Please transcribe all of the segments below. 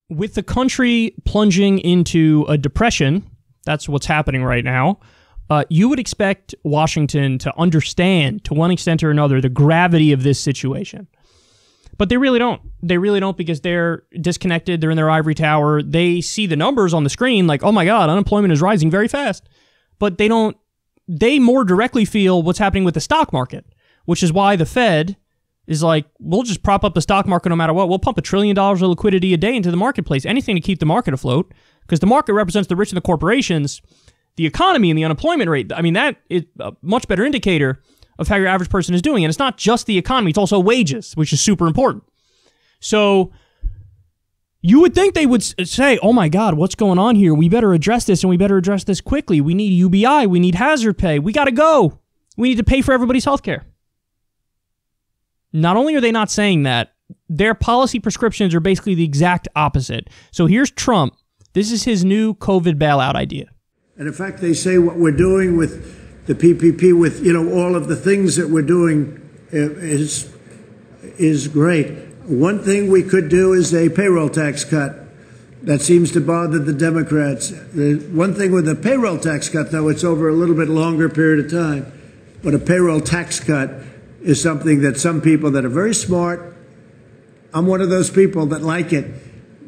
with the country plunging into a depression, that's what's happening right now, you would expect Washington to understand, to one extent or another, the gravity of this situation. But they really don't. They really don't, because they're disconnected. They're in their ivory tower. They see the numbers on the screen like, oh my God, unemployment is rising very fast. But they don't. They more directly feel what's happening with the stock market, which is why the Fed is like, we'll just prop up the stock market no matter what. We'll pump $1 trillion of liquidity a day into the marketplace, anything to keep the market afloat, because the market represents the rich and the corporations. The economy and the unemployment rate, I mean, that is a much better indicator of how your average person is doing. And it's not just the economy, it's also wages, which is super important. So you would think they would say, oh my God, what's going on here? We better address this, and we better address this quickly. We need UBI, we need hazard pay, we got to go. We need to pay for everybody's health care. Not only are they not saying that, their policy prescriptions are basically the exact opposite. So here's Trump. This is his new COVID bailout idea. And in fact, they say what we're doing with the PPP, with, you know, all of the things that we're doing is great. One thing we could do is a payroll tax cut. That seems to bother the Democrats. The one thing with a payroll tax cut, though, it's over a little bit longer period of time. But a payroll tax cut is something that some people that are very smart, I'm one of those people that like it,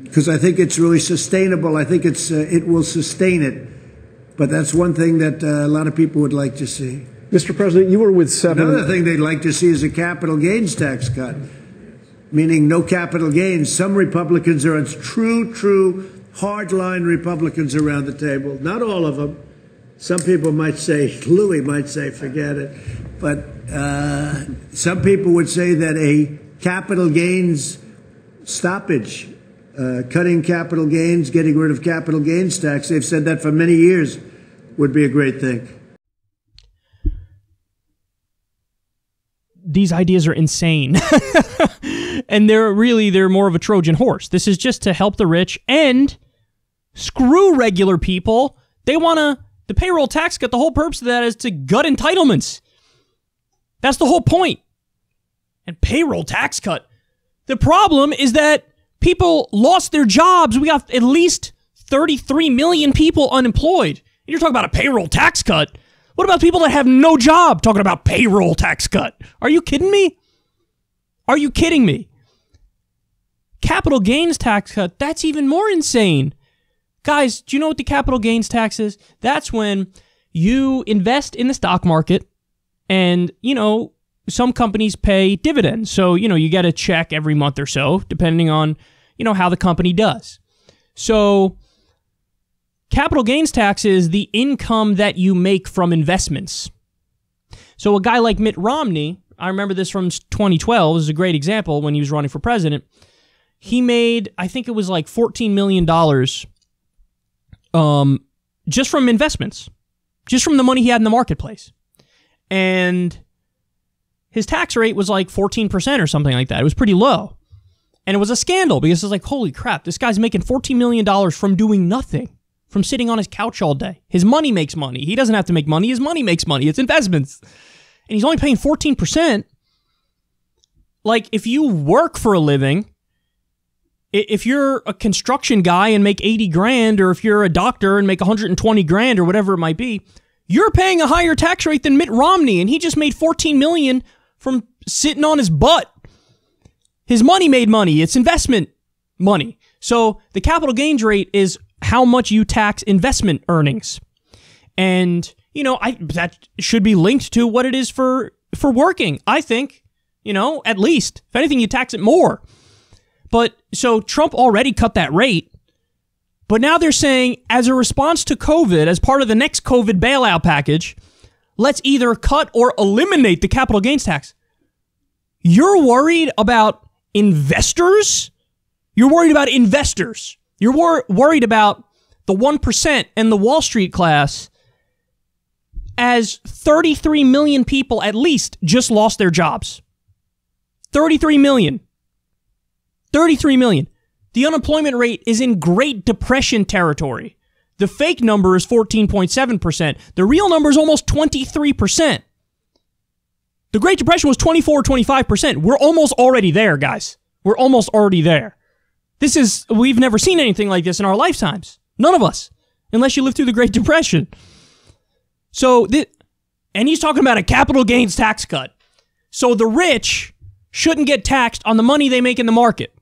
because I think it's really sustainable. I think it will sustain it. But that's one thing that a lot of people would like to see. Mr. President, you were with seven. Another thing they'd like to see is a capital gains tax cut, meaning no capital gains. Some Republicans are true, hardline Republicans around the table. Not all of them. Some people might say, Louis might say, forget it. But some people would say that a capital gains stoppage, cutting capital gains, getting rid of capital gains tax, they've said that for many years, would be a great thing. These ideas are insane. And they're more of a Trojan horse. This is just to help the rich and screw regular people. They want the payroll tax cut, the whole purpose of that is to gut entitlements. That's the whole point. And payroll tax cut. The problem is that people lost their jobs. We got at least 33 million people unemployed. And you're talking about a payroll tax cut. What about people that have no job talking about payroll tax cut? Are you kidding me? Are you kidding me? Capital gains tax cut, that's even more insane. Guys, do you know what the capital gains tax is? That's when you invest in the stock market and, you know, some companies pay dividends. So, you know, you get a check every month or so, depending on, you know, how the company does. So capital gains tax is the income that you make from investments. So a guy like Mitt Romney, I remember this from 2012, this is a great example when he was running for president. He made, I think it was like $14 million just from investments, just from the money he had in the marketplace. And his tax rate was like 14% or something like that. It was pretty low. And it was a scandal because it's like, holy crap, this guy's making $14 million from doing nothing, from sitting on his couch all day. His money makes money. He doesn't have to make money. His money makes money. It's investments. And he's only paying 14%. Like, if you work for a living, if you're a construction guy and make 80 grand, or if you're a doctor and make 120 grand or whatever it might be, you're paying a higher tax rate than Mitt Romney, and he just made 14 million from sitting on his butt. His money made money. It's investment money. So the capital gains rate is how much you tax investment earnings. And, you know, that should be linked to what it is for working, I think. You know, at least. If anything, you tax it more. But, so Trump already cut that rate. But now they're saying, as a response to COVID, as part of the next COVID bailout package, let's either cut or eliminate the capital gains tax. You're worried about investors? You're worried about investors. You're worried about the 1% and the Wall Street class, as 33 million people at least just lost their jobs. 33 million. 33 million. The unemployment rate is in Great Depression territory. The fake number is 14.7%. The real number is almost 23%. The Great Depression was 24 or 25%. We're almost already there, guys. We're almost already there. We've never seen anything like this in our lifetimes. None of us, unless you lived through the Great Depression. And he's talking about a capital gains tax cut. So the rich shouldn't get taxed on the money they make in the market.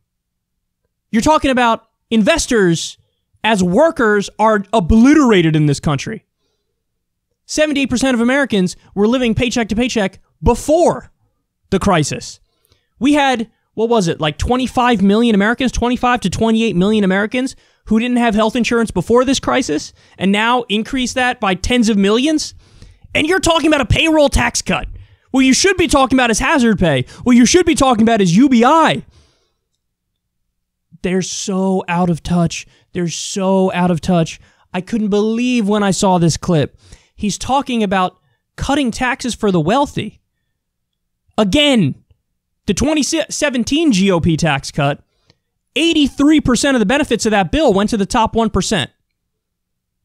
You're talking about investors as workers are obliterated in this country. 78% of Americans were living paycheck to paycheck before the crisis. We had, what was it, like 25 million Americans, 25 to 28 million Americans who didn't have health insurance before this crisis, and now increase that by tens of millions? And you're talking about a payroll tax cut. What you should be talking about is hazard pay. What you should be talking about is UBI. They're so out of touch. They're so out of touch. I couldn't believe when I saw this clip. He's talking about cutting taxes for the wealthy. Again, the 2017 GOP tax cut, 83% of the benefits of that bill went to the top 1%.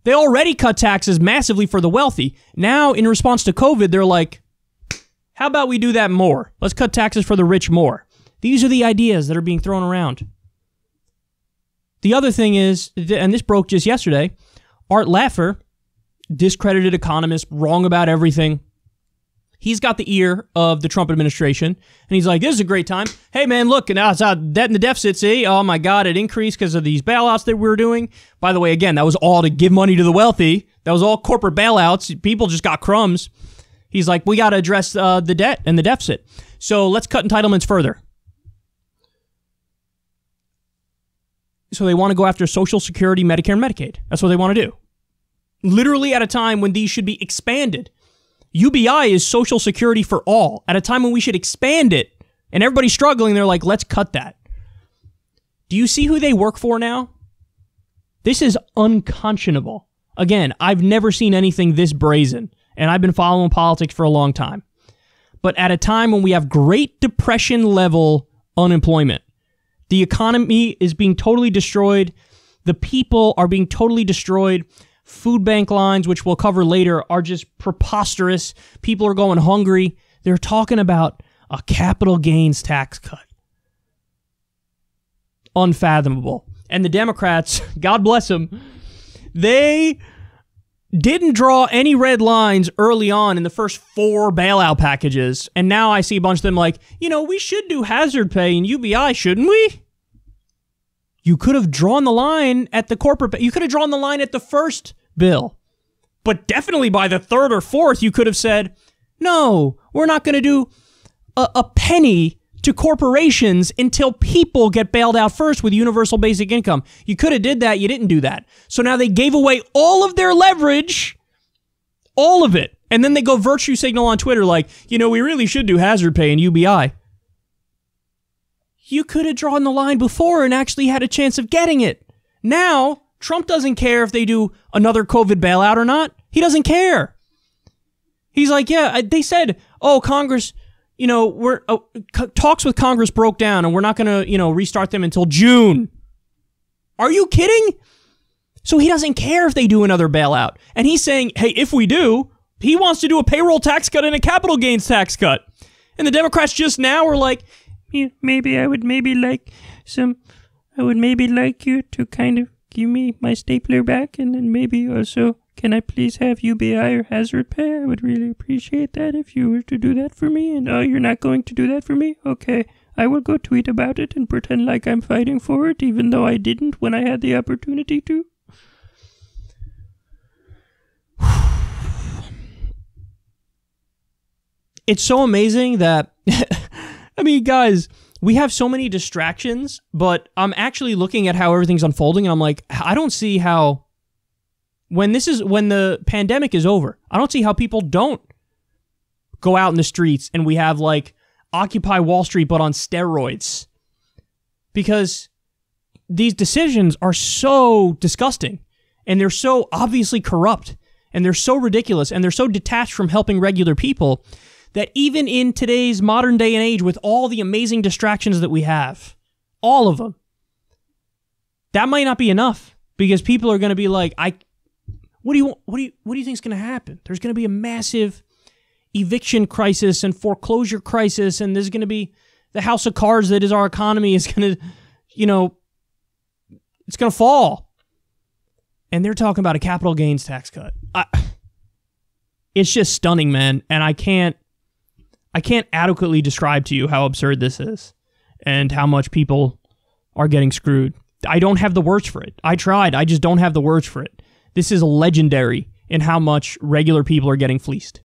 They already cut taxes massively for the wealthy. Now, in response to COVID, they're like, how about we do that more? Let's cut taxes for the rich more. These are the ideas that are being thrown around. The other thing is, and this broke just yesterday, Art Laffer, discredited economist, wrong about everything. He's got the ear of the Trump administration, and he's like, this is a great time. Hey, man, look, now it's out debt in the deficit, see? Oh, my God, it increased because of these bailouts that we were doing. By the way, again, that was all to give money to the wealthy. That was all corporate bailouts. People just got crumbs. He's like, we got to address the debt and the deficit. So let's cut entitlements further. So they want to go after Social Security, Medicare, and Medicaid. That's what they want to do. Literally at a time when these should be expanded. UBI is Social Security for all. At a time when we should expand it, and everybody's struggling, they're like, let's cut that. Do you see who they work for now? This is unconscionable. Again, I've never seen anything this brazen, and I've been following politics for a long time. But at a time when we have Great Depression level unemployment, the economy is being totally destroyed. The people are being totally destroyed. Food bank lines, which we'll cover later, are just preposterous. People are going hungry. They're talking about a capital gains tax cut. Unfathomable. And the Democrats, God bless them, they didn't draw any red lines early on in the first 4 bailout packages. And now I see a bunch of them like, we should do hazard pay and UBI, shouldn't we? You could have drawn the line at the corporate, you could have drawn the line at the first bill. But definitely by the 3rd or 4th, you could have said, no, we're not going to do a penny to corporations until people get bailed out first with universal basic income. You could have did that. You didn't do that. So now they gave away all of their leverage, all of it. And then they go virtue signal on Twitter like, we really should do hazard pay and UBI. You could have drawn the line before and actually had a chance of getting it. Now, Trump doesn't care if they do another COVID bailout or not. He doesn't care. He's like, yeah, they said, Congress, talks with Congress broke down and we're not going to, restart them until June. Are you kidding? So he doesn't care if they do another bailout. And he's saying, hey, if we do, he wants to do a payroll tax cut and a capital gains tax cut. And the Democrats just now were like, I would maybe like you to kind of give me my stapler back, and then maybe also, can I please have UBI or hazard pay? I would really appreciate that if you were to do that for me. And you're not going to do that for me? Okay, I will go tweet about it and pretend like I'm fighting for it, even though I didn't when I had the opportunity to. It's so amazing that, guys, we have so many distractions, but I'm actually looking at how everything's unfolding, and I'm like, I don't see how, when the pandemic is over, I don't see how people don't go out in the streets and we have like Occupy Wall Street, but on steroids. Because these decisions are so disgusting, and they're so obviously corrupt, and they're so ridiculous, and they're so detached from helping regular people, that even in today's modern day and age, with all the amazing distractions that we have, all of them, that might not be enough, because people are going to be like, what do you think is going to happen? There's going to be a massive eviction crisis and foreclosure crisis, and there's going to be the house of cards that is our economy is going to, It's going to fall. And they're talking about a capital gains tax cut. It's just stunning, man. And I can't adequately describe to you how absurd this is and how much people are getting screwed. I don't have the words for it. I tried. I just don't have the words for it. This is legendary in how much regular people are getting fleeced.